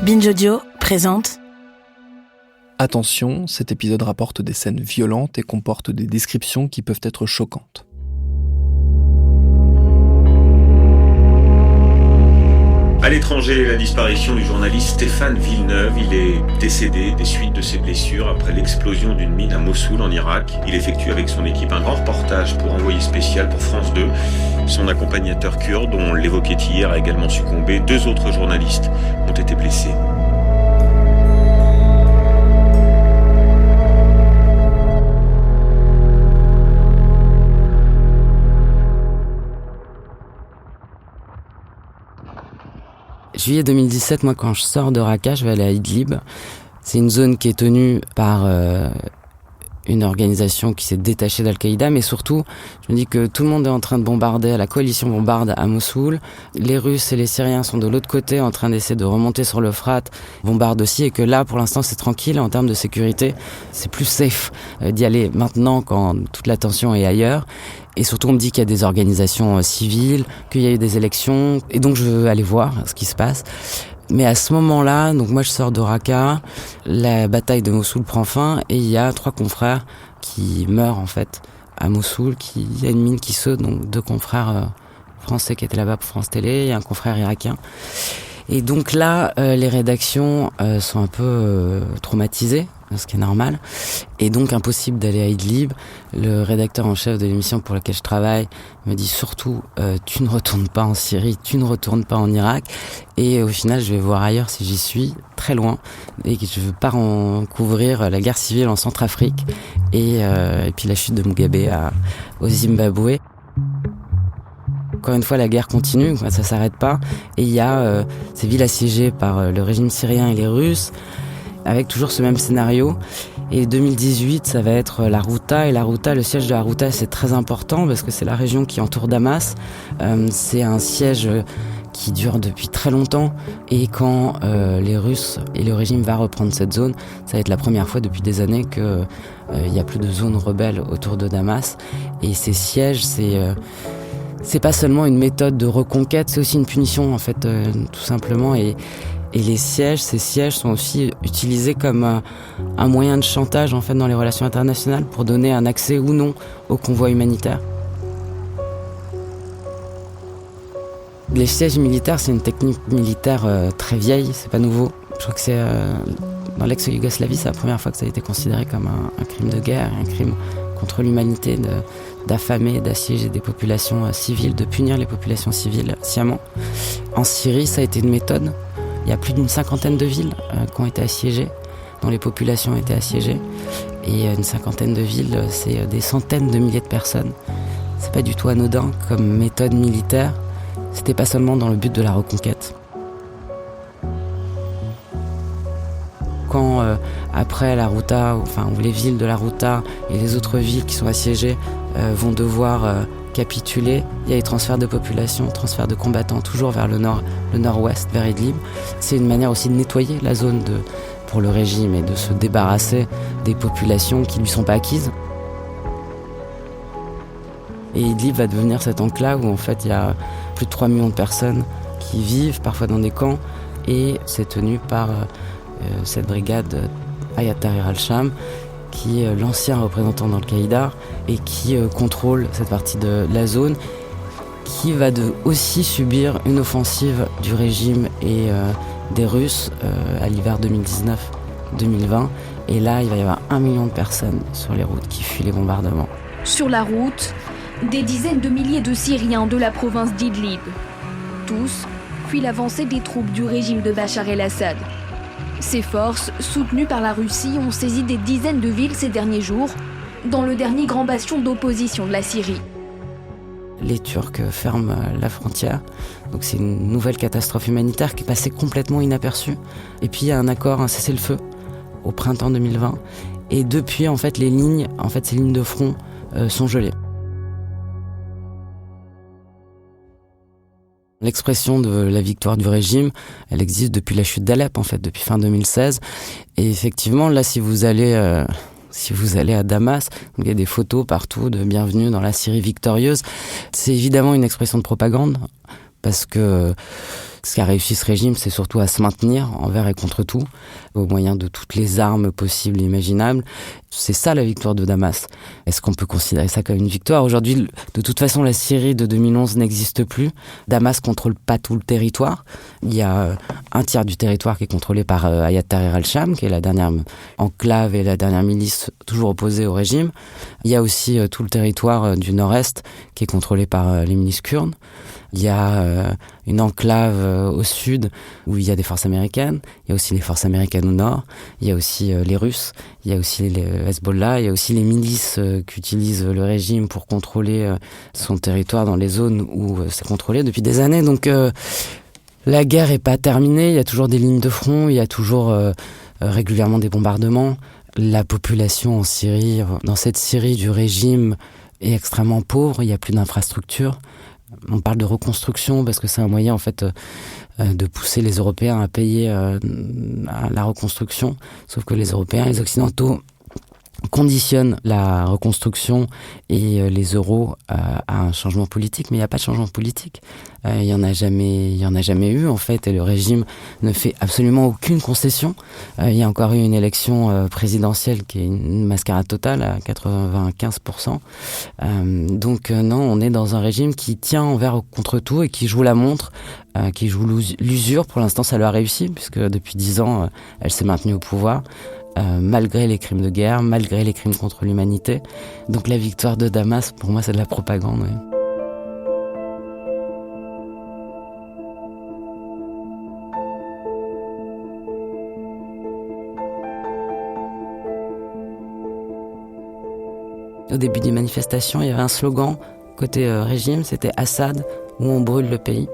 Binge Audio présente. Attention, cet épisode rapporte des scènes violentes et comporte des descriptions qui peuvent être choquantes. À l'étranger, la disparition du journaliste Stéphane Villeneuve. Il est décédé des suites de ses blessures après l'explosion d'une mine à Mossoul en Irak. Il effectue avec son équipe un grand reportage pour Envoyé spécial pour France 2. Son accompagnateur kurde, dont on l'évoquait hier, a également succombé. 2 autres journalistes ont été blessés. Juillet 2017, moi quand je sors de Raqqa, je vais aller à Idlib. C'est une zone qui est tenue par une organisation qui s'est détachée d'Al-Qaïda, mais surtout, je me dis que tout le monde est en train de bombarder, la coalition bombarde à Mossoul. Les Russes et les Syriens sont de l'autre côté en train d'essayer de remonter sur l'Euphrate, bombardent aussi, et que là, pour l'instant, c'est tranquille en termes de sécurité. C'est plus safe d'y aller maintenant quand toute la tension est ailleurs. Et surtout, on me dit qu'il y a des organisations civiles, qu'il y a eu des élections, et donc je veux aller voir ce qui se passe. Mais à ce moment-là, donc moi je sors de Raqqa, la bataille de Mossoul prend fin, et il y a 3 confrères qui meurent en fait à Mossoul, il y a une mine qui saute, donc 2 confrères français qui étaient là-bas pour France Télé, et un confrère irakien. Et donc là, les rédactions sont un peu traumatisées, ce qui est normal, et donc impossible d'aller à Idlib. Le rédacteur en chef de l'émission pour laquelle je travaille me dit surtout tu ne retournes pas en Syrie, tu ne retournes pas en Irak, et au final je vais voir ailleurs si j'y suis, très loin, et je pars en couvrir la guerre civile en Centrafrique et puis la chute de Mugabe au Zimbabwe. Encore une fois, la guerre continue, ça s'arrête pas, et il y a ces villes assiégées par le régime syrien et les Russes, avec toujours ce même scénario. Et 2018, ça va être la Ghouta, et la Ghouta, le siège de la Ghouta, c'est très important parce que c'est la région qui entoure Damas. C'est un siège qui dure depuis très longtemps, et quand les Russes et le régime va reprendre cette zone, ça va être la première fois depuis des années que il y a plus de zones rebelles autour de Damas. Et ces sièges, c'est pas seulement une méthode de reconquête, c'est aussi une punition en fait, tout simplement. Et ces sièges sont aussi utilisés comme un moyen de chantage en fait dans les relations internationales pour donner un accès ou non au convoi humanitaire. Les sièges militaires, c'est une technique militaire très vieille, c'est pas nouveau. Je crois que c'est dans l'ex-Yougoslavie, c'est la première fois que ça a été considéré comme un crime de guerre, un crime contre l'humanité, d'affamer, d'assiéger des populations civiles, de punir les populations civiles sciemment. En Syrie, ça a été une méthode. Il y a plus d'une 50aine de villes qui ont été assiégées, dont les populations ont été assiégées. Et une 50aine de villes, c'est des centaines de milliers de personnes. C'est pas du tout anodin comme méthode militaire. C'était pas seulement dans le but de la reconquête. Quand après la Ghouta, ou les villes de la Ghouta et les autres villes qui sont assiégées vont devoir capituler, il y a les transferts de population, transferts de combattants toujours vers le nord-ouest, vers Idlib. C'est une manière aussi de nettoyer la zone pour le régime et de se débarrasser des populations qui ne lui sont pas acquises. Et Idlib va devenir cette enclave où en fait il y a plus de 3 millions de personnes qui vivent, parfois dans des camps, et c'est tenu par cette brigade Hayat Tahrir al-Sham, qui est l'ancien représentant d'Al-Qaïda et qui contrôle cette partie de la zone, qui va aussi subir une offensive du régime et des Russes à l'hiver 2019-2020. Et là, il va y avoir 1 million de personnes sur les routes qui fuient les bombardements. Sur la route, des dizaines de milliers de Syriens de la province d'Idlib. Tous fuient l'avancée des troupes du régime de Bachar el-Assad. Ces forces, soutenues par la Russie, ont saisi des dizaines de villes ces derniers jours, dans le dernier grand bastion d'opposition de la Syrie. Les Turcs ferment la frontière, donc c'est une nouvelle catastrophe humanitaire qui est passée complètement inaperçue. Et puis il y a un accord, un cessez-le-feu, au printemps 2020. Et depuis, en fait, ces lignes de front sont gelées. L'expression de la victoire du régime, elle existe depuis la chute d'Alep, en fait, depuis fin 2016. Et effectivement, là, si vous allez à Damas, il y a des photos partout de bienvenue dans la Syrie victorieuse. C'est évidemment une expression de propagande, parce que Ce qu'a réussi ce régime, c'est surtout à se maintenir envers et contre tout, au moyen de toutes les armes possibles et imaginables. C'est ça la victoire de Damas. Est-ce qu'on peut considérer ça comme une victoire ? Aujourd'hui, de toute façon, la Syrie de 2011 n'existe plus. Damas contrôle pas tout le territoire. Il y a un tiers du territoire qui est contrôlé par Hayat Tahrir al-Sham, qui est la dernière enclave et la dernière milice toujours opposée au régime. Il y a aussi tout le territoire du nord-est qui est contrôlé par les milices kurdes. Il y a une enclave au sud où il y a des forces américaines. Il y a aussi les forces américaines au nord. Il y a aussi les Russes. Il y a aussi les Hezbollah. Il y a aussi les milices qu'utilise le régime pour contrôler son territoire dans les zones où c'est contrôlé depuis des années. Donc la guerre est pas terminée. Il y a toujours des lignes de front. Il y a toujours régulièrement des bombardements. La population en Syrie, dans cette Syrie du régime, est extrêmement pauvre. Il n'y a plus d'infrastructures. On parle de reconstruction parce que c'est un moyen en fait de pousser les Européens à payer à la reconstruction. Sauf que les Européens, les Occidentaux conditionnent la reconstruction et les euros à un changement politique. Mais il n'y a pas de changement politique. Il y en a jamais eu en fait. Et le régime ne fait absolument aucune concession. Il y a encore eu une élection présidentielle qui est une mascarade totale à 95%. Donc non, on est dans un régime qui tient envers contre tout et qui joue la montre, qui joue l'usure. Pour l'instant, ça lui a réussi puisque depuis 10 ans, elle s'est maintenue au pouvoir. Malgré les crimes de guerre, malgré les crimes contre l'humanité. Donc la victoire de Damas, pour moi, c'est de la propagande. Oui. Au début des manifestations, il y avait un slogan côté régime, c'était Assad ou on brûle le pays.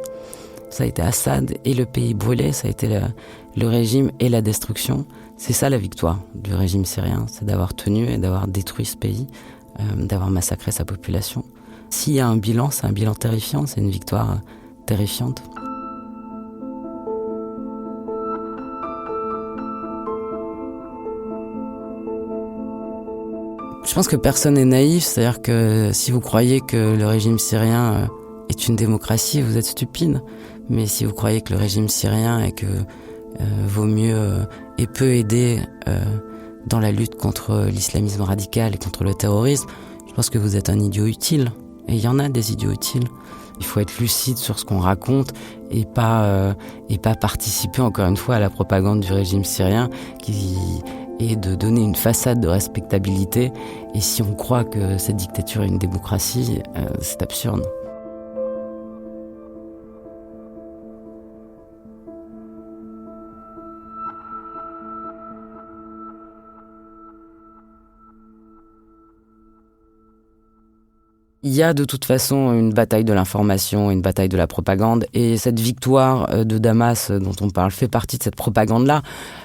Ça a été Assad et le pays brûlé, ça a été le régime et la destruction. C'est ça la victoire du régime syrien, c'est d'avoir tenu et d'avoir détruit ce pays, d'avoir massacré sa population. S'il y a un bilan, c'est un bilan terrifiant, c'est une victoire terrifiante. Je pense que personne n'est naïf, c'est-à-dire que si vous croyez que le régime syrien est une démocratie, vous êtes stupide. Mais si vous croyez que le régime syrien et que vaut mieux et peut aider dans la lutte contre l'islamisme radical et contre le terrorisme, je pense que vous êtes un idiot utile. Et il y en a des idiots utiles. Il faut être lucide sur ce qu'on raconte et pas participer encore une fois à la propagande du régime syrien qui est de donner une façade de respectabilité. Et si on croit que cette dictature est une démocratie, c'est absurde. Il y a de toute façon une bataille de l'information, une bataille de la propagande. Et cette victoire de Damas dont on parle fait partie de cette propagande-là.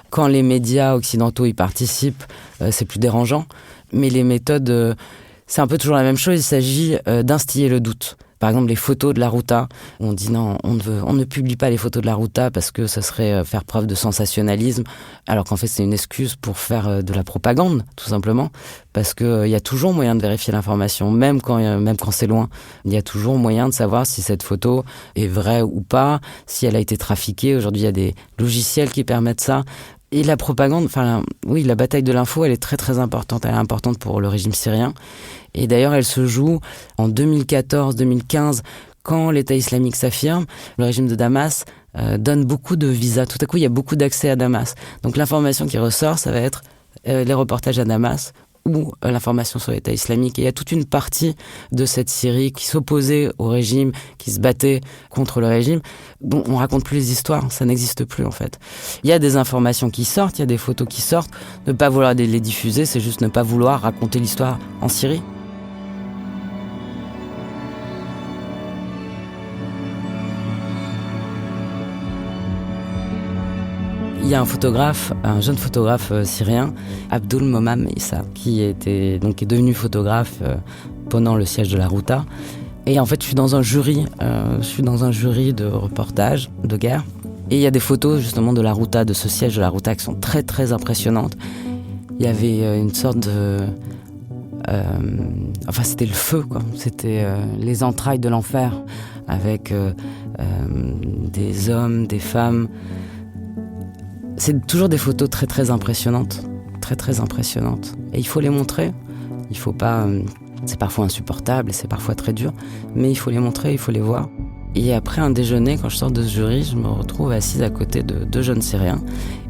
Quand les médias occidentaux y participent, c'est plus dérangeant. Mais les méthodes, c'est un peu toujours la même chose. Il s'agit d'instiller le doute. Par exemple, les photos de la Ghouta, on dit non, on ne publie pas les photos de la Ghouta parce que ça serait faire preuve de sensationnalisme, alors qu'en fait c'est une excuse pour faire de la propagande, tout simplement, parce que il y a toujours moyen de vérifier l'information, même quand c'est loin. Il y a toujours moyen de savoir si cette photo est vraie ou pas, si elle a été trafiquée. Aujourd'hui, il y a des logiciels qui permettent ça. Et la propagande, oui, la bataille de l'info, elle est très très importante. Elle est importante pour le régime syrien. Et d'ailleurs, elle se joue en 2014-2015, quand l'État islamique s'affirme. Le régime de Damas donne beaucoup de visas. Tout à coup, il y a beaucoup d'accès à Damas. Donc l'information qui ressort, ça va être les reportages à Damas ou l'information sur l'État islamique. Et il y a toute une partie de cette Syrie qui s'opposait au régime, qui se battait contre le régime. Bon, on raconte plus les histoires, ça n'existe plus en fait. Il y a des informations qui sortent, il y a des photos qui sortent. Ne pas vouloir les diffuser, c'est juste ne pas vouloir raconter l'histoire en Syrie. Il y a un photographe, un jeune photographe syrien, Abdul Momam Issa, qui est devenu photographe pendant le siège de la Ghouta. Et en fait, je suis dans un jury de reportage de guerre. Et il y a des photos justement de la Ghouta, de ce siège de la Ghouta, qui sont très très impressionnantes. Il y avait une sorte de... c'était le feu, quoi. C'était les entrailles de l'enfer, avec des hommes, des femmes. C'est toujours des photos très très impressionnantes, très très impressionnantes. Et il faut les montrer. Il faut pas. C'est parfois insupportable, c'est parfois très dur, mais il faut les montrer, il faut les voir. Et après un déjeuner, quand je sors de ce jury, je me retrouve assise à côté de 2 jeunes Syriens.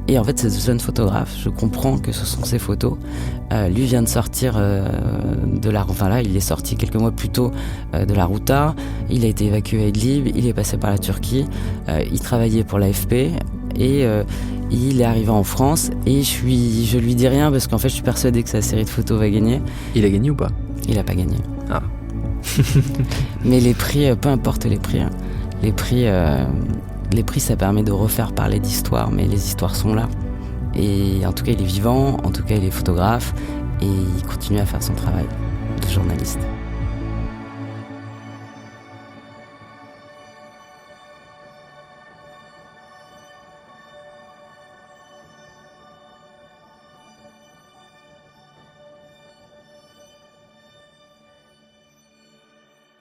Et en fait, ces 2 jeunes photographes, je comprends que ce sont ces photos. Lui vient de sortir de la... Enfin là, il est sorti quelques mois plus tôt de la Routa. Il a été évacué à Idlib, il est passé par la Turquie. Il travaillait pour l'AFP et il est arrivé en France. Et je lui dis rien parce qu'en fait, je suis persuadé que sa série de photos va gagner. Il a gagné ou pas ? Il a pas gagné. Ah. Mais les prix, peu importe les prix, les prix, ça permet de refaire parler d'histoire, mais les histoires sont là. Et en tout cas, il est vivant, en tout cas, il est photographe, et il continue à faire son travail de journaliste.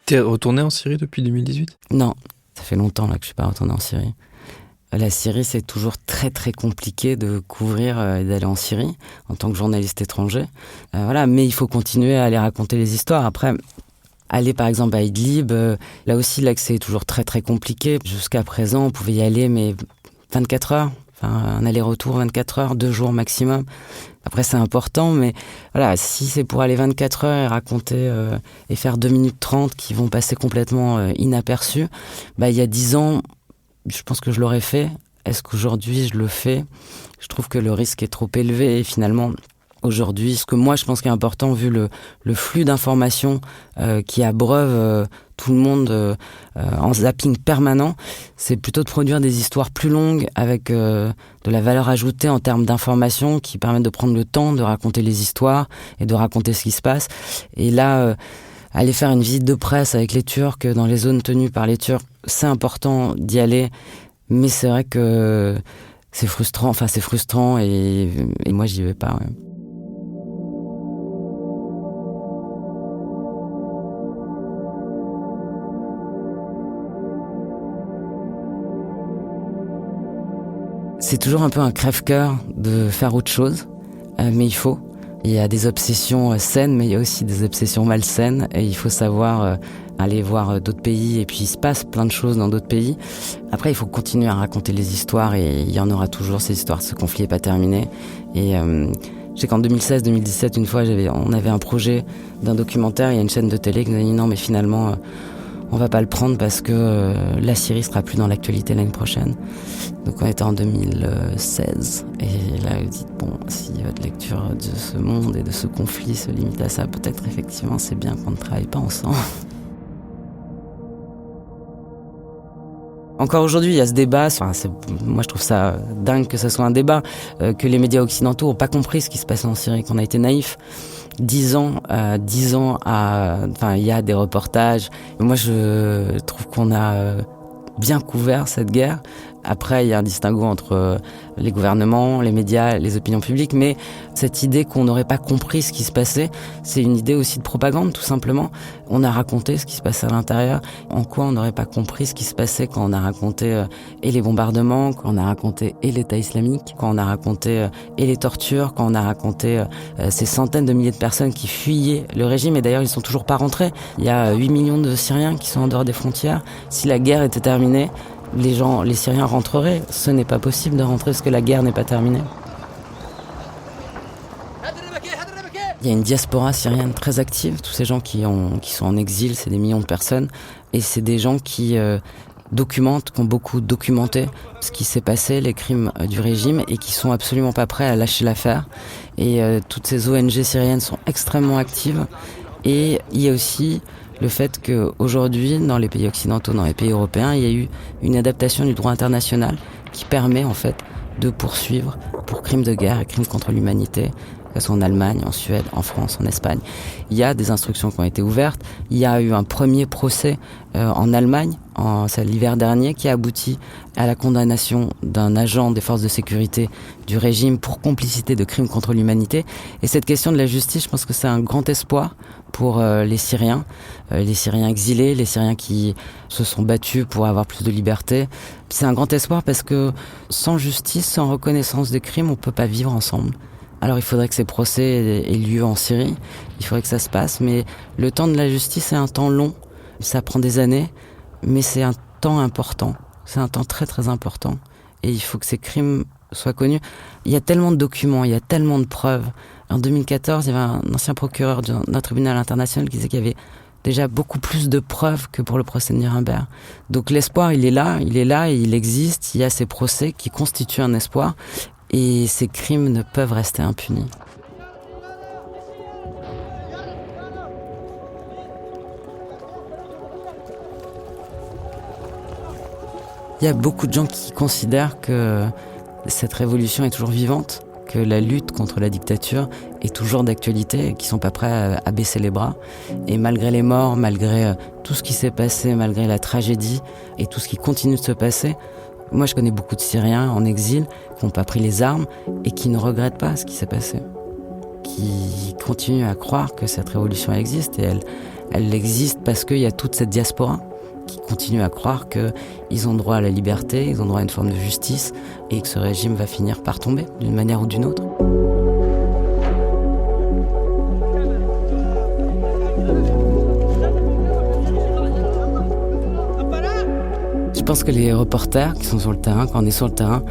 T'es retourné en Syrie depuis 2018 ? Non, ça fait longtemps là que je suis pas retourné en Syrie. La Syrie, c'est toujours très très compliqué de couvrir et d'aller en Syrie en tant que journaliste étranger. Voilà, mais il faut continuer à aller raconter les histoires. Après, aller par exemple à Idlib, là aussi l'accès est toujours très très compliqué. Jusqu'à présent, on pouvait y aller mais 24 heures. Enfin, un aller-retour 24 heures, 2 jours maximum. Après, c'est important, mais voilà, si c'est pour aller 24 heures et raconter et faire 2 minutes 30 qui vont passer complètement inaperçus, il y a 10 ans, je pense que je l'aurais fait. Est-ce qu'aujourd'hui, je le fais ? Je trouve que le risque est trop élevé et finalement, aujourd'hui, ce que moi, je pense qui est important, vu le flux d'informations qui abreuve tout le monde en zapping permanent, c'est plutôt de produire des histoires plus longues avec de la valeur ajoutée en termes d'informations qui permettent de prendre le temps de raconter les histoires et de raconter ce qui se passe. Et là, aller faire une visite de presse avec les Turcs dans les zones tenues par les Turcs, c'est important d'y aller, mais c'est vrai que c'est frustrant, et moi j'y vais pas. Ouais. C'est toujours un peu un crève-cœur de faire autre chose, mais il faut. Il y a des obsessions saines, mais il y a aussi des obsessions malsaines, et il faut savoir aller voir d'autres pays, et puis il se passe plein de choses dans d'autres pays. Après, il faut continuer à raconter les histoires, et il y en aura toujours, ces histoires. Ce conflit n'est pas terminé. Et je sais qu'en 2016-2017, une fois, on avait un projet d'un documentaire, il y a une chaîne de télé qui nous a dit non, mais finalement... on va pas le prendre parce que la Syrie sera plus dans l'actualité l'année prochaine. Donc on était en 2016 et là vous dites bon, si votre lecture de ce monde et de ce conflit se limite à ça, peut-être effectivement c'est bien qu'on ne travaille pas ensemble. Encore aujourd'hui, il y a ce débat, moi je trouve ça dingue que ce soit un débat, que les médias occidentaux n'ont pas compris ce qui se passait en Syrie, qu'on a été naïfs. 10 ans, il y a des reportages. Moi, je trouve qu'on a bien couvert cette guerre. Après, il y a un distinguo entre les gouvernements, les médias, les opinions publiques, mais cette idée qu'on n'aurait pas compris ce qui se passait, c'est une idée aussi de propagande, tout simplement. On a raconté ce qui se passait à l'intérieur. En quoi on n'aurait pas compris ce qui se passait quand on a raconté et les bombardements, quand on a raconté et l'État islamique, quand on a raconté et les tortures, quand on a raconté ces centaines de milliers de personnes qui fuyaient le régime, et d'ailleurs ils sont toujours pas rentrés. Il y a 8 millions de Syriens qui sont en dehors des frontières. Si la guerre était terminée, les Syriens rentreraient. Ce n'est pas possible de rentrer parce que la guerre n'est pas terminée. Il y a une diaspora syrienne très active. Tous ces gens qui sont en exil, c'est des millions de personnes. Et c'est des gens qui documentent, qui ont beaucoup documenté ce qui s'est passé, les crimes du régime, et qui sont absolument pas prêts à lâcher l'affaire. Et toutes ces ONG syriennes sont extrêmement actives. Et il y a aussi le fait qu'aujourd'hui, dans les pays occidentaux, dans les pays européens, il y a eu une adaptation du droit international qui permet en fait de poursuivre pour crimes de guerre et crimes contre l'humanité que ce soit en Allemagne, en Suède, en France, en Espagne. Il y a des instructions qui ont été ouvertes. Il y a eu un premier procès en Allemagne, c'est l'hiver dernier, qui a abouti à la condamnation d'un agent des forces de sécurité du régime pour complicité de crimes contre l'humanité. Et cette question de la justice, je pense que c'est un grand espoir pour les Syriens exilés, les Syriens qui se sont battus pour avoir plus de liberté. C'est un grand espoir parce que sans justice, sans reconnaissance des crimes, on ne peut pas vivre ensemble. Alors il faudrait que ces procès aient lieu en Syrie, il faudrait que ça se passe, mais le temps de la justice est un temps long, ça prend des années, mais c'est un temps important, c'est un temps très très important, et il faut que ces crimes soient connus. Il y a tellement de documents, il y a tellement de preuves. En 2014, il y avait un ancien procureur d'un tribunal international qui disait qu'il y avait déjà beaucoup plus de preuves que pour le procès de Nuremberg. Donc l'espoir, il est là, et il existe, il y a ces procès qui constituent un espoir, et ces crimes ne peuvent rester impunis. Il y a beaucoup de gens qui considèrent que cette révolution est toujours vivante, que la lutte contre la dictature est toujours d'actualité et qui sont pas prêts à baisser les bras. Et malgré les morts, malgré tout ce qui s'est passé, malgré la tragédie et tout ce qui continue de se passer, moi je connais beaucoup de Syriens en exil qui n'ont pas pris les armes et qui ne regrettent pas ce qui s'est passé. Qui continuent à croire que cette révolution existe, et elle existe parce qu'il y a toute cette diaspora qui continue à croire qu'ils ont droit à la liberté, ils ont droit à une forme de justice, et que ce régime va finir par tomber d'une manière ou d'une autre. Je pense que les reporters qui sont sur le terrain, quand on est sur le terrain,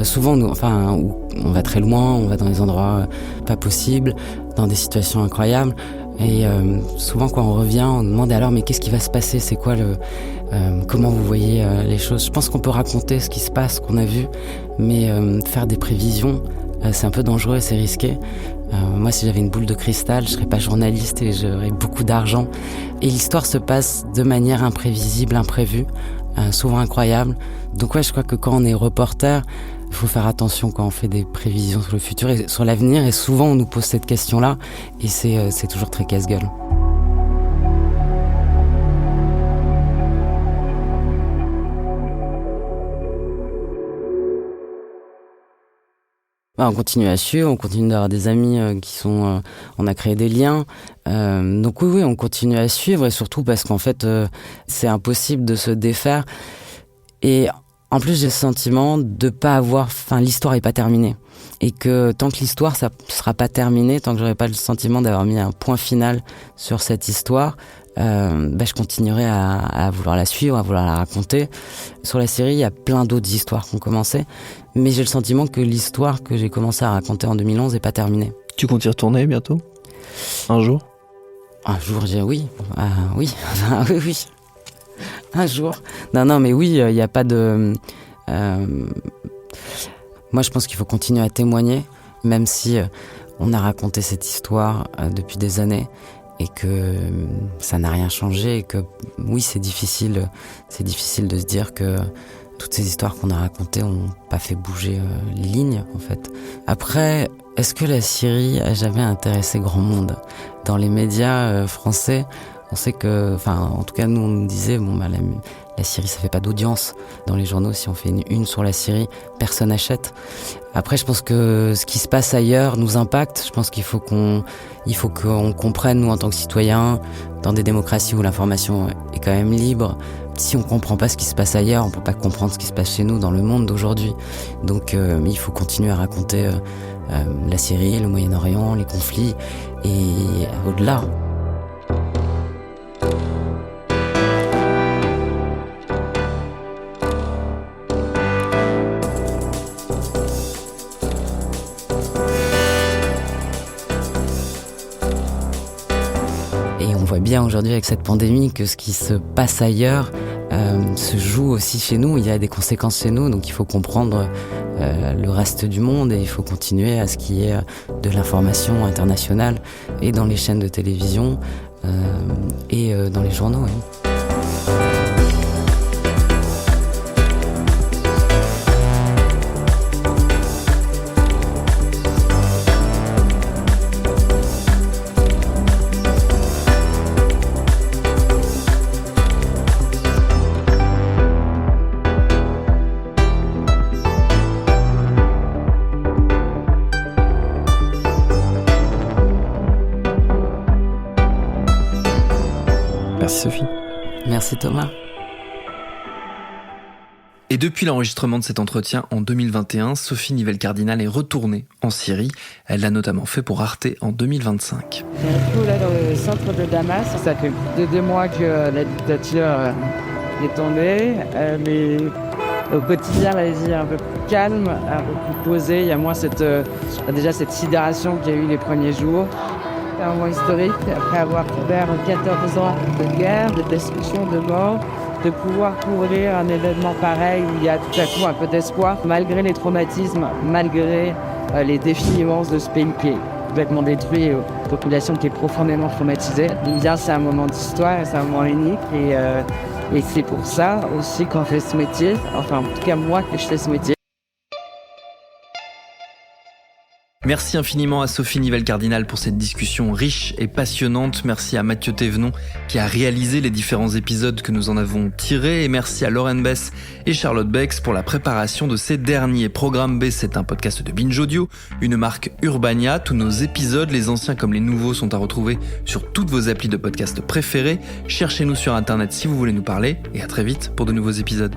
souvent on va très loin, on va dans des endroits pas possibles, dans des situations incroyables. Et souvent quand on revient, on nous demande alors mais qu'est-ce qui va se passer, c'est quoi comment vous voyez les choses. Je pense qu'on peut raconter ce qui se passe, ce qu'on a vu, mais faire des prévisions, c'est un peu dangereux et c'est risqué. Moi, si j'avais une boule de cristal, je serais pas journaliste et j'aurais beaucoup d'argent. Et l'histoire se passe de manière imprévisible, imprévue, souvent incroyable. Donc ouais, je crois que quand on est reporter, il faut faire attention quand on fait des prévisions sur le futur et sur l'avenir. Et souvent, on nous pose cette question-là et c'est toujours très casse-gueule. On continue à suivre, on continue d'avoir des amis qui sont... on a créé des liens. Donc oui, on continue à suivre, et surtout parce qu'en fait, c'est impossible de se défaire. Et en plus, j'ai le sentiment de pas avoir... Enfin, l'histoire est pas terminée. Et que tant que l'histoire, ça sera pas terminé, tant que j'aurai pas le sentiment d'avoir mis un point final sur cette histoire, je continuerai à vouloir la suivre, à vouloir la raconter. Sur la série, il y a plein d'autres histoires qui ont commencé, mais j'ai le sentiment que l'histoire que j'ai commencé à raconter en 2011 n'est pas terminée. Tu comptes y retourner bientôt ? Un jour ? Un jour, je dis oui. Oui. Oui. Un jour. Non, mais oui, il n'y a pas de... Moi, je pense qu'il faut continuer à témoigner, même si on a raconté cette histoire depuis des années, et que ça n'a rien changé, et que oui, c'est difficile de se dire que toutes ces histoires qu'on a racontées n'ont pas fait bouger les lignes, en fait. Après, est-ce que la Syrie a jamais intéressé grand monde ? Dans les médias français, on sait que, en tout cas, nous, on nous disait, la Syrie, ça fait pas d'audience. Dans les journaux, si on fait une sur la Syrie, personne n'achète. Après, je pense que ce qui se passe ailleurs nous impacte. Je pense qu'il faut qu'on comprenne, nous, en tant que citoyens, dans des démocraties où l'information est quand même libre. Si on comprend pas ce qui se passe ailleurs, on peut pas comprendre ce qui se passe chez nous, dans le monde d'aujourd'hui. Donc, il faut continuer à raconter la Syrie, le Moyen-Orient, les conflits, et au-delà. On voit bien aujourd'hui avec cette pandémie que ce qui se passe ailleurs se joue aussi chez nous. Il y a des conséquences chez nous, donc il faut comprendre le reste du monde, et il faut continuer à ce qui est de l'information internationale, et dans les chaînes de télévision et dans les journaux. Oui. Sophie. Merci Thomas. Et depuis l'enregistrement de cet entretien en 2021, Sophie Nivelle-Cardinal est retournée en Syrie. Elle l'a notamment fait pour Arte en 2025. Je me retrouve là dans le centre de Damas. Ça fait plus de 2 mois que la dictature est tombée. Mais au quotidien, la vie est un peu plus calme, un peu plus posée. Il y a moins cette sidération qu'il y a eu les premiers jours. C'est un moment historique, après avoir couvert 14 ans de guerre, de destruction, de mort, de pouvoir couvrir un événement pareil où il y a tout à coup un peu d'espoir, malgré les traumatismes, malgré les défis immenses de ce pays qui est complètement détruit et une population qui est profondément traumatisée. Bien, c'est un moment d'histoire, c'est un moment unique et c'est pour ça aussi qu'on fait ce métier, enfin en tout cas moi que je fais ce métier. Merci infiniment à Sophie Nivelle-Cardinal pour cette discussion riche et passionnante. Merci à Mathieu Thévenon qui a réalisé les différents épisodes que nous en avons tirés. Et merci à Lauren Bess et Charlotte Bex pour la préparation de ces derniers. Programme B, c'est un podcast de Binge Audio, une marque Urbania. Tous nos épisodes, les anciens comme les nouveaux, sont à retrouver sur toutes vos applis de podcast préférés. Cherchez-nous sur Internet si vous voulez nous parler. Et à très vite pour de nouveaux épisodes.